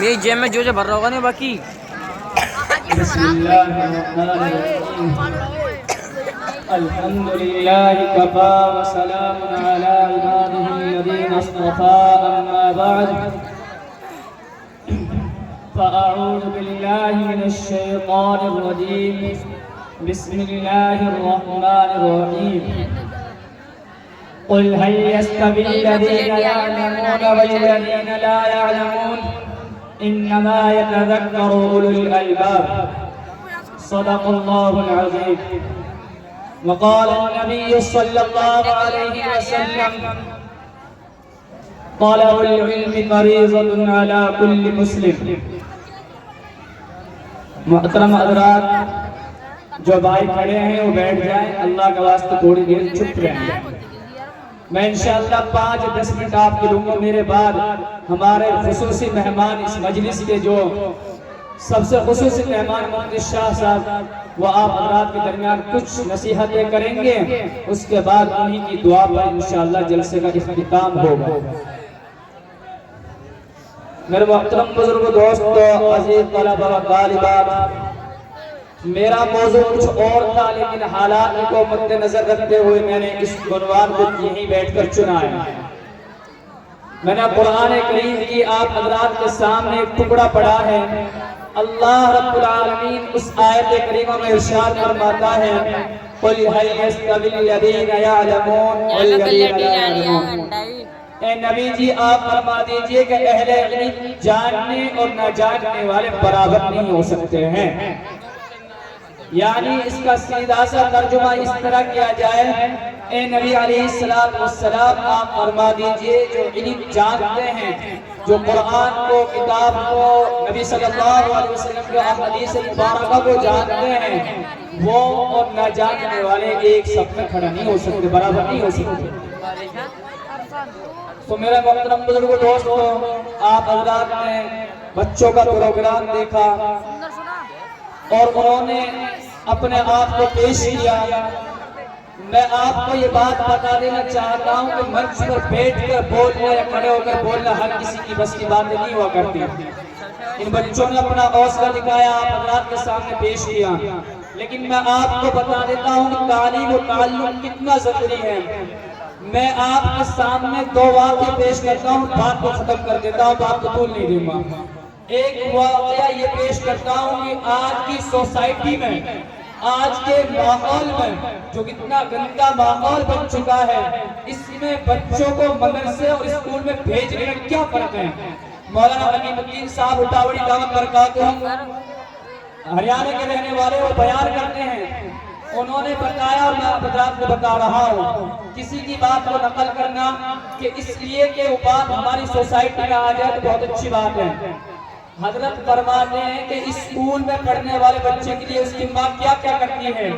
میری جیب میں جو بھر رہا ہوگا نا باقی. بسم اللہ الرحمن الرحیم الحمد للہ کفا وسلام علی عباده الذین اصطفى اما بعد فاعوذ باللہ من الشیطان الرجیم بسم اللہ الرحمن الرحیم قل هل يستوي الذين يعلمون والذين لا يعلمون انما يتذكر اولو الالباب صدق الله العظيم. وقال النبي صلى الله عليه وسلم طلب العلم فريضة على كل مسلم. محترم حضرات، جو بھائی کھڑے ہیں وہ بیٹھ جائیں، اللہ کا واسطہ تھوڑی دیر چپ رہیں. میں انشاءاللہ 5-10 منٹ آپ کے لوں گا. میرے بعد ہمارے خصوصی مہمان اس مجلس کے جو سب سے خصوصی مہمان مفتی شاہ صاحب وہ آپ حضرات کے درمیان کچھ نصیحتیں کریں گے. اس کے بعد انہی کی دعا پر انشاءاللہ جلسے کا اختتام ہوگا. میرے محترم بزرگ دوستو، عزیز طلبہ و طالبات، میرا موضوع کچھ اور تھا لیکن حالات کو مد نظر رکھتے ہوئے میں نے اس عنوان کو یہیں بیٹھ کر چنا ہے. میں نے قرآن کریم کی آپ حضرات کے سامنے ایک ٹکڑا پڑھا ہے. اللہ رب العالمین اس آیت کریمہ میں ارشاد فرماتا ہے قل هل يستوي الذين يعلمون والذين لا يعلمون. اے نبی جی آپ فرما دیجئے کہ اہل علم جاننے اور نہ جاننے والے برابر نہیں ہو سکتے ہیں. یعنی اس کا سیدھا سا ترجمہ اس طرح کیا جائے، اے نبی علیہ السلام آپ فرما دیجئے جو علم جانتے ہیں، جو قرآن کو، کتاب کو، نبی صلی اللہ علیہ وسلم کے احادیث مبارکہ کو جانتے ہیں، وہ اور نہ جاننے والے ایک صف میں کھڑا نہیں ہو سکتے، برابر نہیں ہو سکتے. تو میرے محترم بزرگ دوستو، آپ حضرات نے بچوں کا پروگرام دیکھا اور انہوں نے اپنے آپ کو پیش کیا. میں آپ کو یہ بات بتا دینا چاہتا ہوں کہ منچ پر بیٹھ کر بولنا یا کھڑے ہو کر بولنا ہر کسی کی بس کی باتیں نہیں ہوا کرتی. ان بچوں نے اپنا حوصلہ دکھایا، آپ حضرات کے سامنے پیش کیا. لیکن میں آپ کو بتا دیتا ہوں کہ تعلیم و تعلم کتنا ضروری ہے. میں آپ کے سامنے 2 واقعے پیش کرتا ہوں، بات کو ختم کر دیتا ہوں، بات کو طول نہیں دوں گا. ایک واقعہ یہ پیش کرتا ہوں کہ آج کی سوسائٹی میں، آج کے ماحول میں جو کتنا گندا ماحول بن چکا ہے، اس میں بچوں کو مدرسے اور اسکول میں بھیجنے میں کیا فرق ہے. مولانا حکیم الدین صاحب اٹاوڑی دعوت برکاتہ ہریانہ کے رہنے والے وہ بیان کرتے ہیں. انہوں نے بتایا اور میں حضرات کو بتا رہا ہوں، کسی کی بات کو نقل کرنا کہ اس لیے کہ وہ بات ہماری سوسائٹی میں آ جائے تو بہت اچھی بات ہے. حضرت فرماتے ہیں کہ اسکول میں پڑھنے والے بچے کے لیے اس کی ماں کیا کیا کرتی ہے،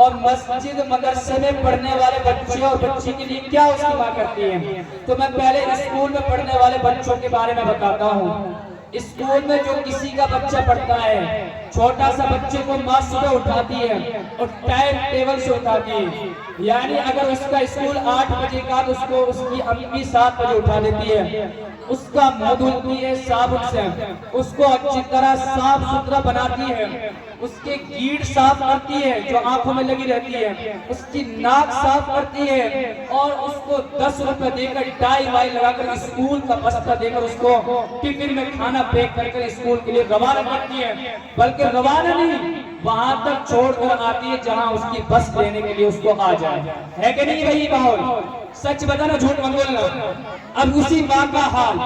اور مسجد مدرسے میں پڑھنے والے بچے اور بچی کے لیے کیا اس کی ماں کرتی ہے. تو میں پہلے اسکول میں پڑھنے والے بچوں کے بارے میں بتاتا ہوں. اسکول میں جو کسی کا بچہ پڑھتا ہے، چھوٹا سا بچے کو ماں صبح اٹھاتی ہے اور ٹائم ٹیبل سے اٹھاتی ہے. یعنی اگر اس کا اسکول 8 بجے کا تو اس کو اس کی امی 7 بجے اٹھا دیتی ہے. اس کا منہ دھلتی ہے صابن سے، اس کو اچھی طرح صاف ستھرا بناتی ہے، اس کے گیٹ صاف کرتی ہے جو آنکھوں میں لگی رہتی ہے، اس کی ناک صاف کرتی ہے، اور اس کو 10 روپے دے کر ٹائی وائی لگا کر اسکول کا بستہ دے کر اس کو ٹفن میں کھانا پیک کر کر اسکول کے لیے روانہ کرتی ہے. بلکہ روانہ نہیں، وہاں تک چھوڑ کر آتی ہے جہاں اس کی بس لینے کے لیے اس کو آ جائے. ہے کہ نہیں وہی ماحول؟ سچ بتانا، جھوٹ مت بولنا. اب اسی ماں کا حال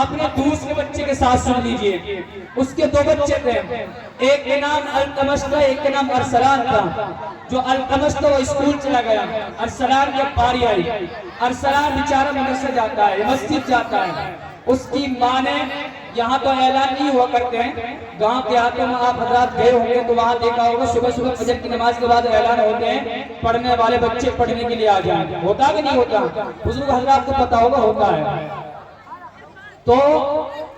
اپنے دوسرے بچے کے ساتھ سن لیجئے. اس کے 2 بچے تھے، ایک کے نام التمش تھا، ایک کے نام ارسلان تھا. جو التمش تھا وہ اسکول چلا گیا، ارسلان کی باری آئی. ارسلان بیچارہ مدرسے جاتا ہے، مسجد جاتا ہے. اس کی ماں نے، یہاں تو اعلان نہیں ہوا کرتے ہیں، گاؤں دیہاتوں میں آپ حضرات گئے ہوں گے تو وہاں دیکھا ہوگا صبح صبح فجر کی نماز کے بعد اعلان ہوتے ہیں پڑھنے والے بچے پڑھنے کے لیے آ جائیں. ہوتا کہ نہیں ہوتا؟ بزرگ حضرات کو پتا ہوگا ہوتا ہے. تو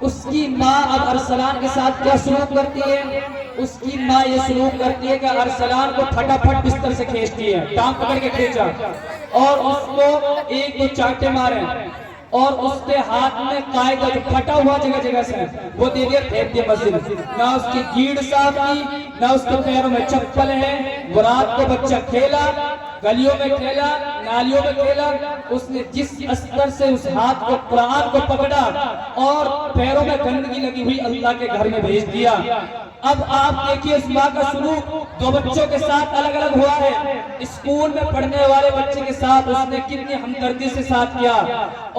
اس کی ماں اب ارسلان کے ساتھ کیا سلوک کرتی ہے؟ اس کی ماں یہ سلوک کرتی ہے کہ ارسلان کو پھٹا پھٹ بستر سے کھینچتی ہے، ٹانگ پکڑ کے کھینچا اور اس کو 1-2 چانٹے مارے. اور اس کے ہاتھ میں قاعدہ جو پھٹا ہوا جگہ جگہ سے وہ دے دیا پھینک دیا مسجد. نہ اس کی گیڑ صاف کی, نہ اس کے پیروں میں چپل ہے. وہ رات کو بچہ کھیلا, گلیوں میں کھیلا, نالیوں میں کھیلا. اس نے جس استر سے اس ہاتھ کو قرآن کو پکڑا اور پیروں میں گندگی لگی ہوئی اللہ کے گھر میں بھیج دیا. اب آپ دیکھیے اس ماں کا سلوک دو بچوں کے ساتھ الگ الگ ہوا ہے. اسکول میں پڑھنے والے بچے کے ساتھ اس نے کتنی ہمدردی سے ساتھ کیا.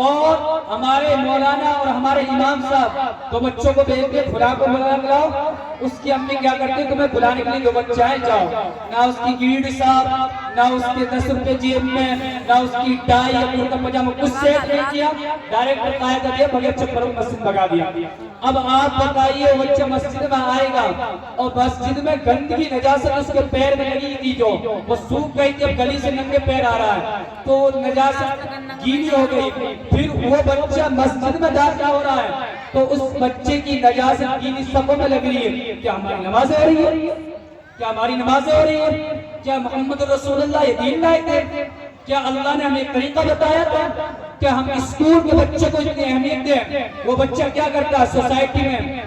اور ہمارے مولانا اور ہمارے امام صاحب دو بچوں کو بھیج کے فلاں کو بلا لاؤ. اس کی امی کیا کرتی تمہیں بلانے کے لیے دو بچے آئے جاؤ. نہ اس کی گیڑ صاحب, نہ اس کے 10 روپے جیب میں, نہ اس کی ٹائی یا کرتا پجامہ کچھ سیٹ نہیں کیا. ڈائریکٹ قاعدہ دیا بغیر چپل مسجد بھگا دیا. اب آپ بتائیے وہ بچہ مسجد میں آئے گا اور مسجد میں گندگی نجاست اس کے پیر میں لگی تھی, جو وہ سوکھ گئی تھی, اب گلی سے ننگے پیر آ رہا ہے تو نجاست گیلی ہو گئی. پھر وہ بچہ مسجد میں داخل ہو رہا ہے تو اس بچے کی نجاست گیلی صفوں میں لگ رہی ہے. کیا ہماری نمازیں ہو رہی ہے؟ کیا ہماری نمازیں ہو رہی ہے؟ کیا محمد رسول اللہ یہ دین لائے تھے؟ کیا اللہ نے ہمیں طریقہ بتایا تھا؟ کیا ہم اسکول کے بچے کو اتنی اہمیت دیں؟ وہ بچہ کیا کرتا ہے؟ سوسائٹی میں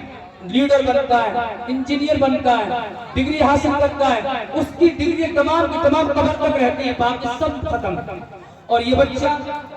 لیڈر بنتا ہے, انجینئر بنتا ہے, ڈگری حاصل کرتا ہے. اس کی ڈگری تمام کی تمام قبر تک رہتی ہے, باقی سب ختم. اور یہ بچہ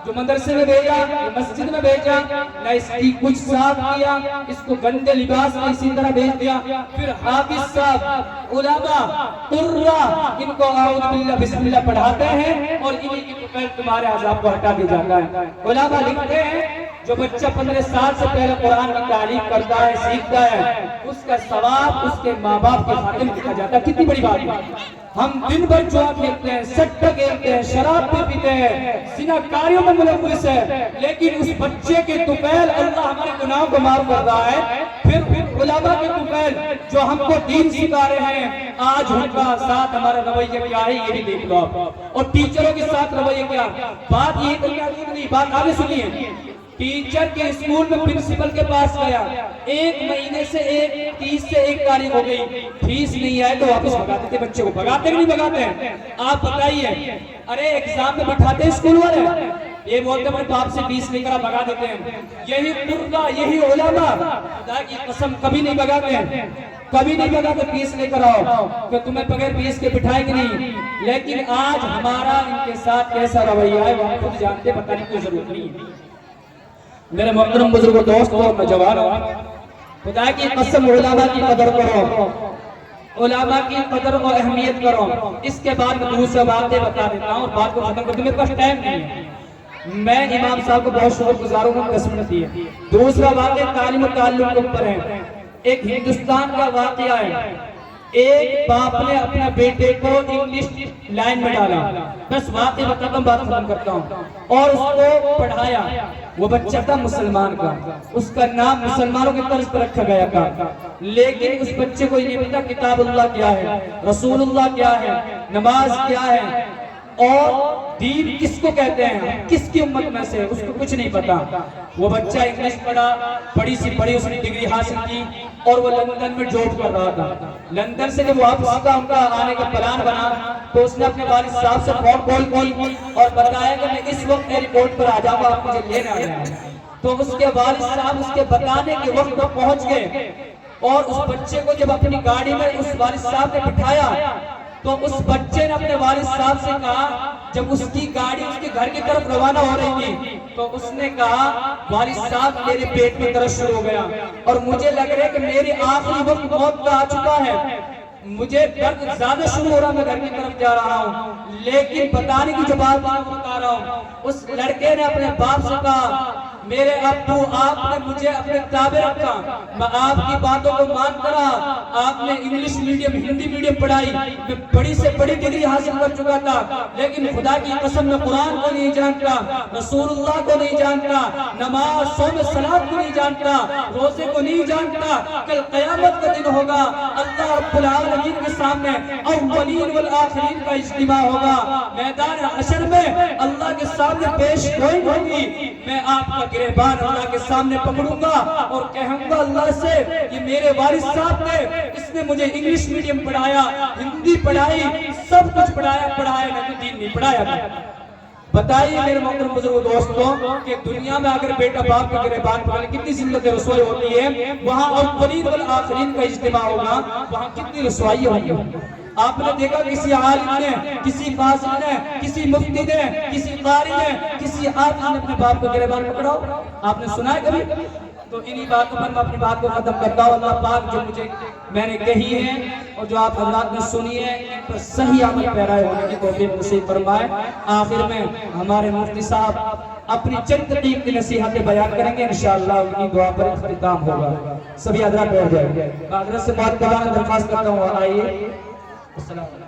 جو مدرسے میں بھیجا, یہ مسجد میں بھیجا, نہ اس کی کچھ صاف کیا, اس کو گندے لباس میں اسی طرح بھیج دیا. پھر حافظ صاحب, علماء, قرہ ان کو اعوذ باللہ بسم اللہ پڑھاتے ہیں اور انہی کی طرف تمہارے عذاب کو ہٹا دیا جاتا ہے. علماء لکھتے ہیں جو بچہ 15 سال سے پہلے قرآن کی تعلیم کرتا ہے, سیکھتا ہے, اس کا ثواب اس کے ماں باپ کے خاتے میں لکھا جاتا ہے. کتنی بڑی بات ہے. ہم دن بھر جوا کھیلتے ہیں, سٹا کھیلتے ہیں, شراب پیتے ہیں, زناکاریوں میں ملوث ہے, لیکن اس بچے کے طفیل اللہ ہمارے گناہوں کو معاف کر رہا ہے. پھر علماء کے طفیل جو ہم کو دین سکھا رہے ہیں, آج ان کا ساتھ ہمارا رویہ کیا ہے یہ بھی دیکھ لو آپ. اور ٹیچروں کے ساتھ رویہ کیا. بات یہ نہیں, بات آگے سنیے. ٹیچر کے اسکول میں پرنسپل کے پاس گیا, 1 مہینے سے 30 سے 1 تاریخ ہو گئی, فیس نہیں آئے تو واپس بھگا دیتے بچے کو. بھگاتے کہ نہیں بھگاتے ہیں؟ آپ بتائیے. ارے ایگزام میں بٹھاتے ہیں اسکول والے, یہ بولتے ہیں باپ سے فیس لے کر بھگا دیتے ہیں. یہی قرہ, یہی علماء خدا کی قسم کبھی نہیں بھگاتے ہیں, کبھی نہیں بھگاتے. فیس لے کر آؤ کہ تمہیں بغیر فیس کے بٹھائیں گے نہیں. لیکن آج ہمارا ان کے ساتھ کیسا رویہ ہے وہ ہم خود جانتے, بتانے کی ضرورت نہیں ہے. میرے محترم بزرگوں, دوستوں اور نوجوانوں, خدا کی قسم علماء کی قدر کرو, علماء کی قدر اور اہمیت کرو. اس کے بعد میں دوسرا باتیں بتا دیتا ہوں اور بات کو ختم کرتے, میرے پاس ٹائم نہیں ہے. میں امام صاحب کو بہت شکر گزار ہوں, 10 منٹ دیے. دوسرا باتیں تعلیم و تعلق کے اوپر ہے. ایک ہندوستان کا واقعہ ہے, ایک باپ نے اپنا بیٹے کو انگلش لائن میں ڈالا. بس واقعہ بتاتا ہوں, بات ختم کرتا ہوں. اور اس کو پڑھایا. وہ بچہ تھا مسلمان کا, اس کا نام مسلمانوں کی طرز پر رکھا گیا تھا. لیکن اس بچے کو یہ نہیں پتا کتاب اللہ کیا ہے, رسول اللہ کیا ہے, نماز کیا ہے, اور دین کس کو کہتے ہیں, کس کی امت میں سے, اس کو کچھ نہیں پتا. وہ بچہ انگلش پڑھا, بڑی سی بڑی اس نے ڈگری حاصل کی اور وہ لندن میں جاب کر رہا تھا. لندن سے جب واپس کا ان کا آنے کا پلان بنا تو اس نے اپنے والد صاحب سے فون کال کی اور بتایا کہ میں اس وقت ایئرپورٹ پر آ جاؤں گا, آپ مجھے لینے آ رہے ہیں. تو اس کے والد صاحب اس کے بتانے کے وقت پر پہنچ گئے اور اس بچے کو جب اپنی گاڑی میں اس والد صاحب نے بٹھایا تو اس بچے نے اپنے والد صاحب سے کہا, جب اس کی گاڑی اس کے گھر کی طرف روانہ ہو رہی تھی تو اس نے کہا, والد صاحب میرے پیٹ میں درد شروع ہو گیا اور مجھے لگ رہا ہے کہ میری آخری وقت موت کا آ چکا ہے, مجھے درد زیادہ شروع ہو رہا, میں گھر کی طرف جا رہا ہوں. لیکن بتانے کی جو بات بتا رہا ہوں, اس لڑکے نے اپنے باپ سے کہا, میرے ابو آپ نے مجھے اپنے تابع رکھا, میں آپ کی باتوں کو مانتا رہا, آپ نے انگلش میڈیم ہندی میڈیم پڑھائی, میں بڑی سے بڑی ڈگری حاصل کر چکا تھا, لیکن خدا کی قسم میں قرآن کو نہیں جانتا, رسول اللہ کو نہیں جانتا, نماز صوم صلاۃ کو نہیں جانتا, روزے کو نہیں جانتا. کل قیامت کا دن ہوگا, اللہ رب العالمین کے سامنے اولین والآخرین کا اجتماع ہوگا, میدان حشر میں اللہ کے سامنے پیش گوئی ہوگی. میں آپ کا گریبان اللہ کے سامنے پکڑوں گا اور کہوں گا اللہ سے, یہ میرے والد صاحب تھے, اس نے مجھے انگلش میڈیم پڑھایا, ہندی پڑھائی, سب کچھ پڑھایا, میں تو دین نہیں پڑھایا. بتائیے میرے محترم بزرگ دوستوں کہ دنیا میں اگر بیٹا باپ کی گریبان پکڑے کتنی ذلت رسوائی ہوتی ہے، وہاں اولین والآخرین کا اجتماع ہوگا، وہاں کتنی رسوائی ہوگی۔ آپ نے دیکھا کسی عالم نے، کسی فاضل نے، کسی مفتی نے، کسی قاری نے، کسی عالم نے اپنے باپ کو گریبان پکڑا ہو؟ آپ نے سنا ہے کبھی؟ تو انہی باتوں پر میں اپنی بات کو ختم کرتا ہوں۔ اللہ پاک جو میں نے کہی ہے اور جو آپ حضرات نے سنی ہے، ان پر صحیح عمل پیرا ہونے کی توفیق نصیب فرمائے۔ آخر میں ہمارے مفتی صاحب اپنی چند قیمتی نصیحتیں بیان کریں گے، انشاءاللہ ان کی دعا پر اختتام ہوگا۔ سبھی حضرات بیٹھ جائیں۔ حضرت سے بات کروانا درخواست کرتا ہوں، آئیے۔ السلام علیکم۔